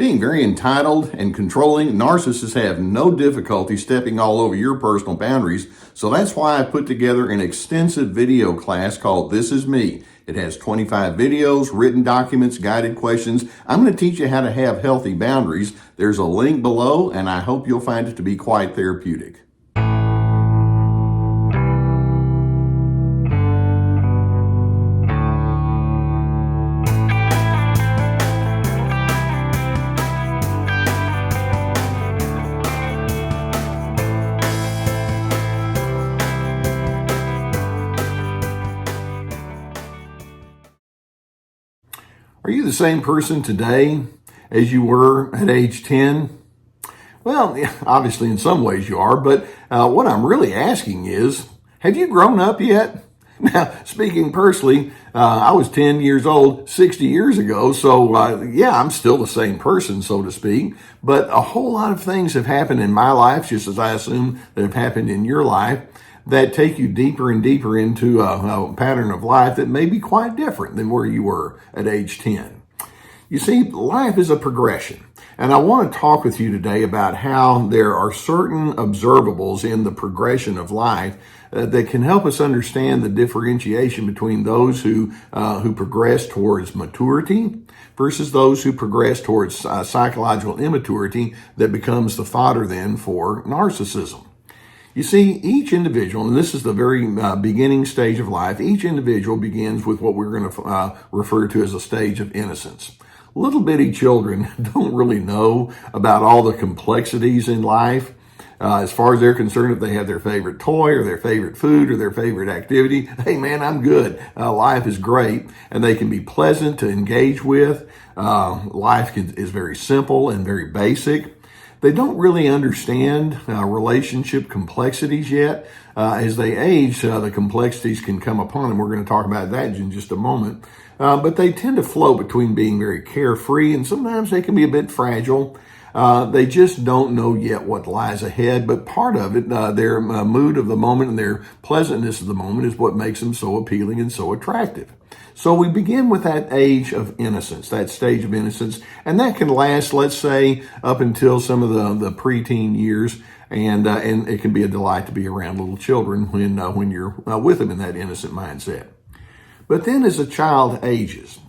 Being very entitled and controlling, narcissists have no difficulty stepping all over your personal boundaries. So that's why I put together an extensive video class called This Is Me. It has 25 videos, written documents, guided questions. I'm going to teach you how to have healthy boundaries. There's a link below, and I hope you'll find it to be quite therapeutic. Are you the same person today as you were at age 10? Well, obviously in some ways you are, but what I'm really asking is, have you grown up yet? Now, speaking personally, I was 10 years old 60 years ago, so yeah, I'm still the same person, so to speak, but a whole lot of things have happened in my life, just as I assume that have happened in your life, that take you deeper and deeper into a pattern of life that may be quite different than where you were at age 10. You see, life is a progression, and I want to talk with you today about how there are certain observables in the progression of life that can help us understand the differentiation between those who progress towards maturity versus those who progress towards psychological immaturity that becomes the fodder then for narcissism. You see, each individual, and this is the very beginning stage of life, each individual begins with what we're going to refer to as a stage of innocence. Little bitty children don't really know about all the complexities in life. As far as they're concerned, if they have their favorite toy or their favorite food or their favorite activity, hey man, I'm good. Life is great, and they can be pleasant to engage with. Life is very simple and very basic. They don't really understand relationship complexities yet. As they age, the complexities can come upon them. We're going to talk about that in just a moment. But they tend to flow between being very carefree, and sometimes they can be a bit fragile. They just don't know yet what lies ahead, but part of it, their mood of the moment and their pleasantness of the moment is what makes them so appealing and so attractive. So we begin with that age of innocence, that stage of innocence, and that can last, let's say, up until some of the preteen years, and it can be a delight to be around little children when you're with them in that innocent mindset. But then as a child ages,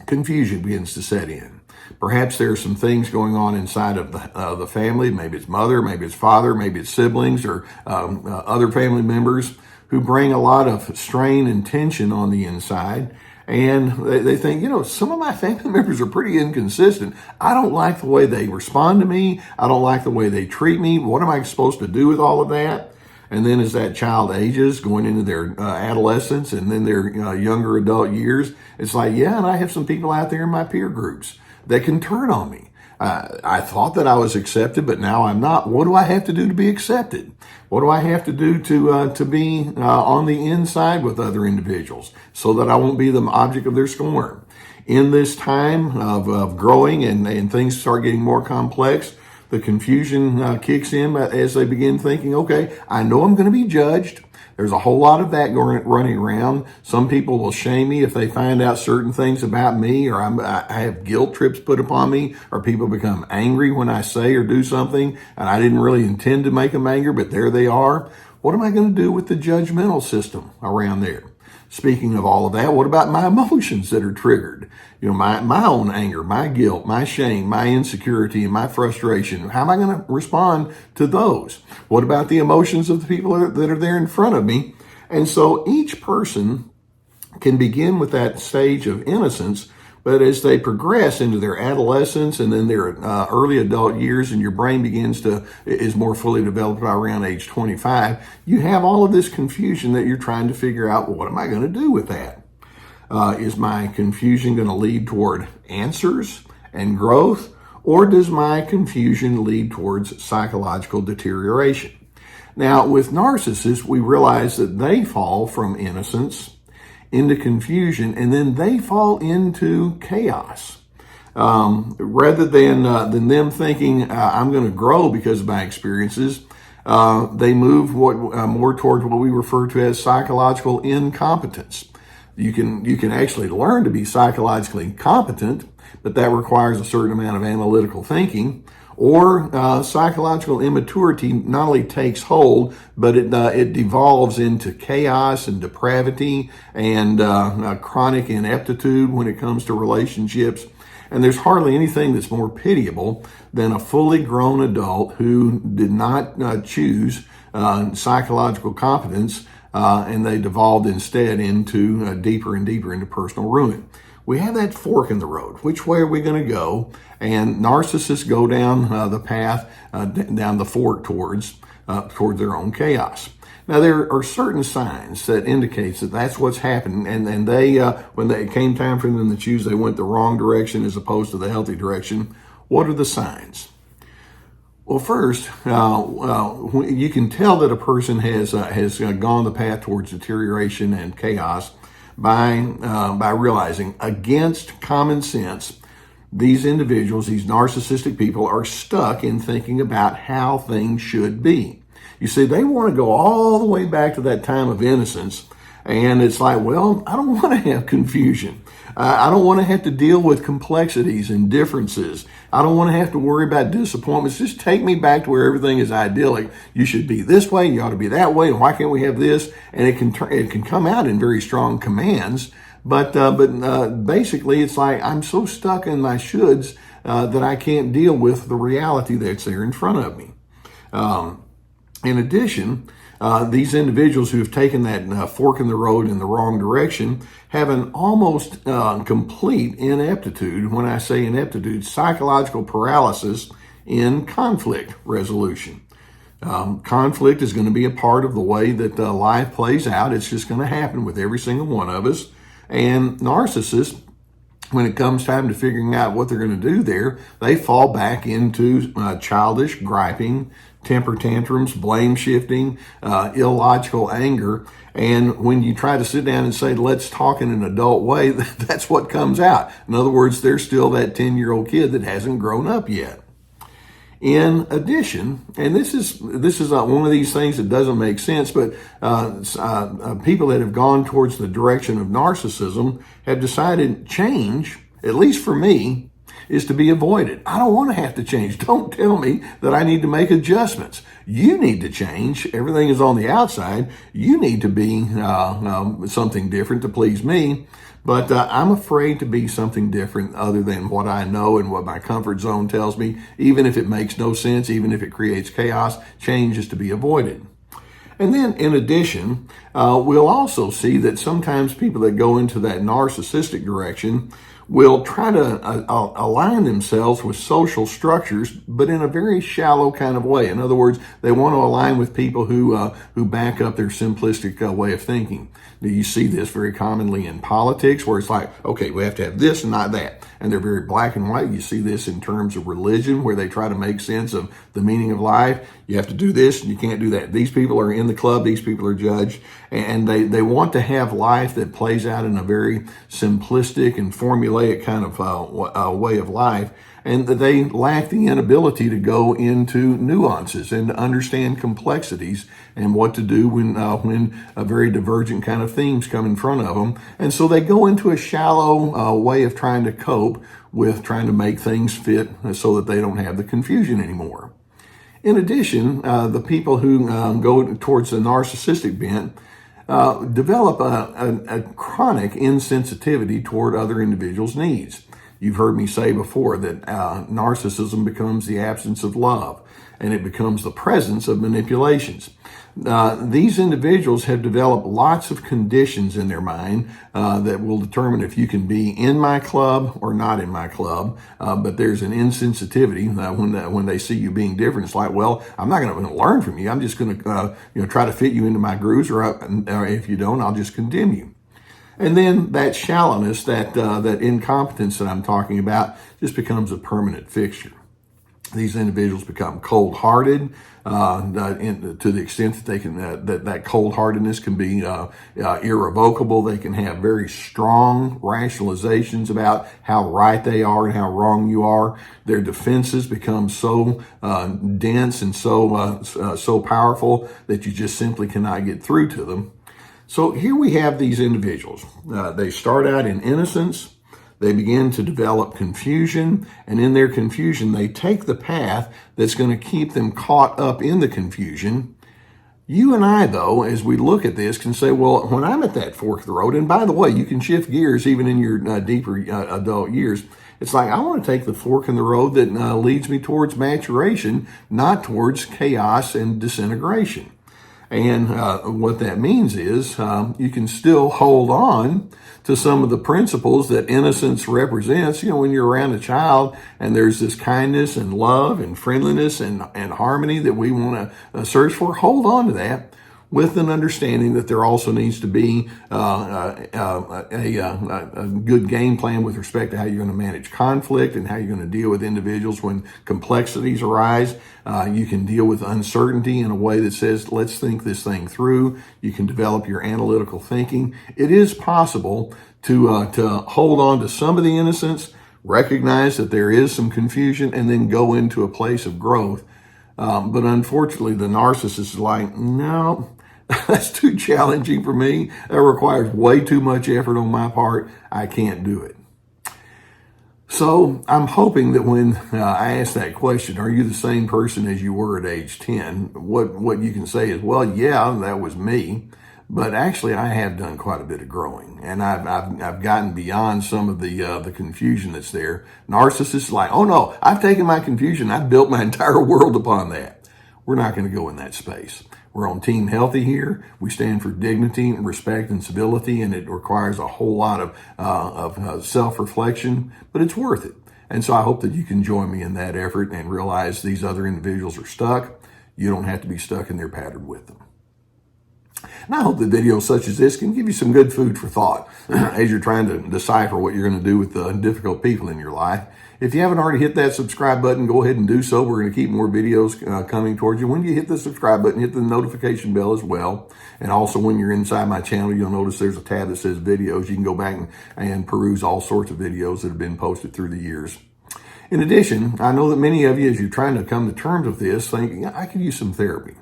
confusion begins to set in. Perhaps there are some things going on inside of the family. Maybe it's mother, maybe it's father, maybe it's siblings or other family members who bring a lot of strain and tension on the inside. And they think, some of my family members are pretty inconsistent. I don't like the way they respond to me. I don't like the way they treat me. What am I supposed to do with all of that? And then as that child ages, going into their adolescence and then their younger adult years, it's like, yeah, and I have some people out there in my peer groups that can turn on me. I thought that I was accepted, but now I'm not. What do I have to do to be accepted? What do I have to do to be on the inside with other individuals so that I won't be the object of their scorn? In this time of growing and things start getting more complex, the confusion kicks in as they begin thinking, okay, I know I'm going to be judged. There's a whole lot of that running around. Some people will shame me if they find out certain things about me, or I have guilt trips put upon me, or people become angry when I say or do something, and I didn't really intend to make them angry, but there they are. What am I going to do with the judgmental system around there? Speaking of all of that, what about my emotions that are triggered? My own anger, my guilt, my shame, my insecurity, and my frustration. How am I going to respond to those? What about the emotions of the people that are there in front of me? And so each person can begin with that stage of innocence, but as they progress into their adolescence and then their early adult years, and your brain is more fully developed by around age 25, you have all of this confusion that you're trying to figure out, what am I going to do with that? Is my confusion going to lead toward answers and growth, or does my confusion lead towards psychological deterioration? Now, with narcissists, we realize that they fall from innocence into confusion, and then they fall into chaos. Rather than them thinking, I'm going to grow because of my experiences, they move more towards what we refer to as psychological incompetence. You can actually learn to be psychologically competent, but that requires a certain amount of analytical thinking. Or psychological immaturity not only takes hold, but it devolves into chaos and depravity and chronic ineptitude when it comes to relationships. And there's hardly anything that's more pitiable than a fully grown adult who did not choose psychological competence, and they devolved instead into deeper and deeper into personal ruin. We have that fork in the road. Which way are we going to go? And narcissists go down the path, down the fork towards their own chaos. Now, there are certain signs that indicates that that's what's happening, and they, when it came time for them to choose, they went the wrong direction as opposed to the healthy direction. What are the signs? Well, first, you can tell that a person has gone the path towards deterioration and chaos by realizing, against common sense, these individuals, these narcissistic people, are stuck in thinking about how things should be. You see, they want to go all the way back to that time of innocence, and it's like, well, I don't want to have confusion. I don't want to have to deal with complexities and differences. I don't want to have to worry about disappointments. Just take me back to where everything is idyllic. You should be this way, you ought to be that way, and why can't we have this? And it can come out in very strong commands, but basically it's like I'm so stuck in my shoulds that I can't deal with the reality that's there in front of me. In addition, these individuals who have taken that fork in the road in the wrong direction have an almost complete ineptitude. When I say ineptitude, psychological paralysis in conflict resolution. Conflict is going to be a part of the way that life plays out. It's just going to happen with every single one of us. And narcissists, when it comes time to figuring out what they're going to do there, they fall back into childish griping, temper tantrums, blame shifting, illogical anger. And when you try to sit down and say, let's talk in an adult way, that's what comes out. In other words, they're still that 10-year-old kid that hasn't grown up yet. In addition, and this is one of these things that doesn't make sense, but people that have gone towards the direction of narcissism have decided change, at least for me, is to be avoided. I don't want to have to change. Don't tell me that I need to make adjustments. You need to change. Everything is on the outside. You need to be something different to please me. But I'm afraid to be something different other than what I know and what my comfort zone tells me. Even if it makes no sense, even if it creates chaos, change is to be avoided. And then in addition, we'll also see that sometimes people that go into that narcissistic direction will try to align themselves with social structures, but in a very shallow kind of way. In other words, they want to align with people who back up their simplistic way of thinking. Now, you see this very commonly in politics, where it's like, okay, we have to have this and not that. And they're very black and white. You see this in terms of religion, where they try to make sense of the meaning of life. You have to do this and you can't do that. These people are in the club. These people are judged. And they want to have life that plays out in a very simplistic and formulaic kind of way of life. And that they lack the inability to go into nuances and to understand complexities and what to do when a very divergent kind of themes come in front of them. And so they go into a shallow way of trying to cope with trying to make things fit so that they don't have the confusion anymore. In addition, the people who go towards the narcissistic bent develop a chronic insensitivity toward other individuals' needs. You've heard me say before that narcissism becomes the absence of love, and it becomes the presence of manipulations. These individuals have developed lots of conditions in their mind that will determine if you can be in my club or not in my club. But there's an insensitivity when they see you being different. It's like, well, I'm not going to learn from you. I'm just going to try to fit you into my grooves, or if you don't, I'll just condemn you. And then that shallowness, that incompetence that I'm talking about, just becomes a permanent fixture. These individuals become cold-hearted to the extent that they can that cold-heartedness can be irrevocable. They can have very strong rationalizations about how right they are and how wrong you are. Their defenses become so dense and so powerful that you just simply cannot get through to them. So here we have these individuals. They start out in innocence. They begin to develop confusion, and in their confusion, they take the path that's going to keep them caught up in the confusion. You and I, though, as we look at this, can say, well, when I'm at that fork of the road, and by the way, you can shift gears even in your deeper adult years. It's like, I want to take the fork in the road that leads me towards maturation, not towards chaos and disintegration. And what that means is you can still hold on to some of the principles that innocence represents. When you're around a child and there's this kindness and love and friendliness and harmony that we want to search for, hold on to that with an understanding that there also needs to be a good game plan with respect to how you're going to manage conflict and how you're going to deal with individuals when complexities arise. You can deal with uncertainty in a way that says, let's think this thing through. You can develop your analytical thinking. It is possible to hold on to some of the innocence, recognize that there is some confusion, and then go into a place of growth. But unfortunately, the narcissist is like, no, that's too challenging for me. That requires way too much effort on my part. I can't do it. So I'm hoping that when I ask that question, are you the same person as you were at age 10? What you can say is, well, yeah, that was me. But actually, I have done quite a bit of growing, and I've gotten beyond some of the confusion that's there. Narcissists are like, oh no, I've taken my confusion, I've built my entire world upon that. We're not going to go in that space. We're on Team Healthy here. We stand for dignity, respect, and civility, and it requires a whole lot of self-reflection, but it's worth it. And so I hope that you can join me in that effort and realize these other individuals are stuck. You don't have to be stuck in their pattern with them. And I hope that videos such as this can give you some good food for thought as you're trying to decipher what you're going to do with the difficult people in your life. If you haven't already hit that subscribe button, go ahead and do so. We're going to keep more videos coming towards you. When you hit the subscribe button, hit the notification bell as well. And also when you're inside my channel, you'll notice there's a tab that says videos. You can go back and peruse all sorts of videos that have been posted through the years. In addition, I know that many of you, as you're trying to come to terms with this, think, I could use some therapy.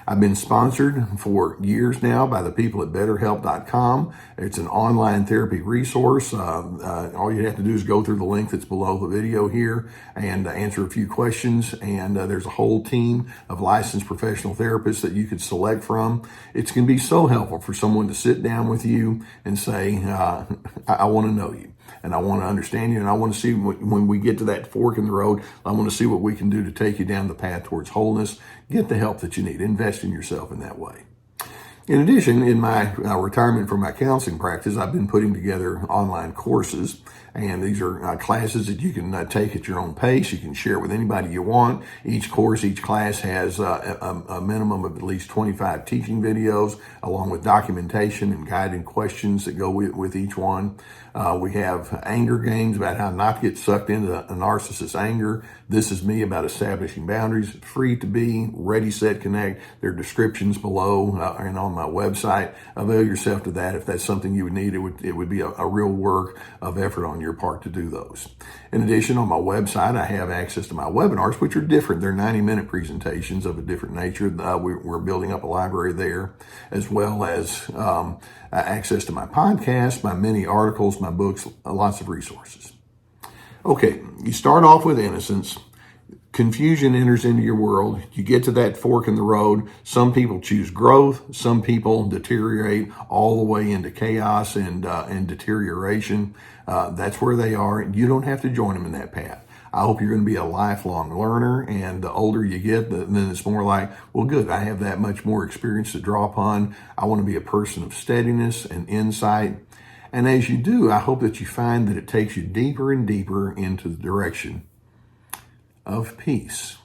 I've been sponsored for years now by the people at BetterHelp.com. It's an online therapy resource. All you have to do is go through the link that's below the video here and answer a few questions. And there's a whole team of licensed professional therapists that you could select from. It's going to be so helpful for someone to sit down with you and say, I want to know you. And I want to understand you, and I want to see when we get to that fork in the road, I want to see what we can do to take you down the path towards wholeness. Get the help that you need. Invest in yourself in that way. In addition, in my retirement from my counseling practice, I've been putting together online courses, and these are classes that you can take at your own pace. You can share with anybody you want. Each course, each class has a minimum of at least 25 teaching videos, along with documentation and guided questions that go with each one. We have anger games about how not to get sucked into a narcissist's anger. This is me about establishing boundaries. Free to be, ready, set, connect. There are descriptions below and on my website. Avail yourself to that if that's something you would need. It would be a real work of effort on your part to do those. In addition, on my website, I have access to my webinars, which are different. They're 90-minute presentations of a different nature. We're building up a library there, as well as access to my podcast, my many articles, my books, lots of resources. Okay, you start off with innocence. Confusion enters into your world. You get to that fork in the road. Some people choose growth. Some people deteriorate all the way into chaos and deterioration. That's where they are. You don't have to join them in that path. I hope you're going to be a lifelong learner, and the older you get, then it's more like, well, good, I have that much more experience to draw upon. I want to be a person of steadiness and insight. And as you do, I hope that you find that it takes you deeper and deeper into the direction of peace.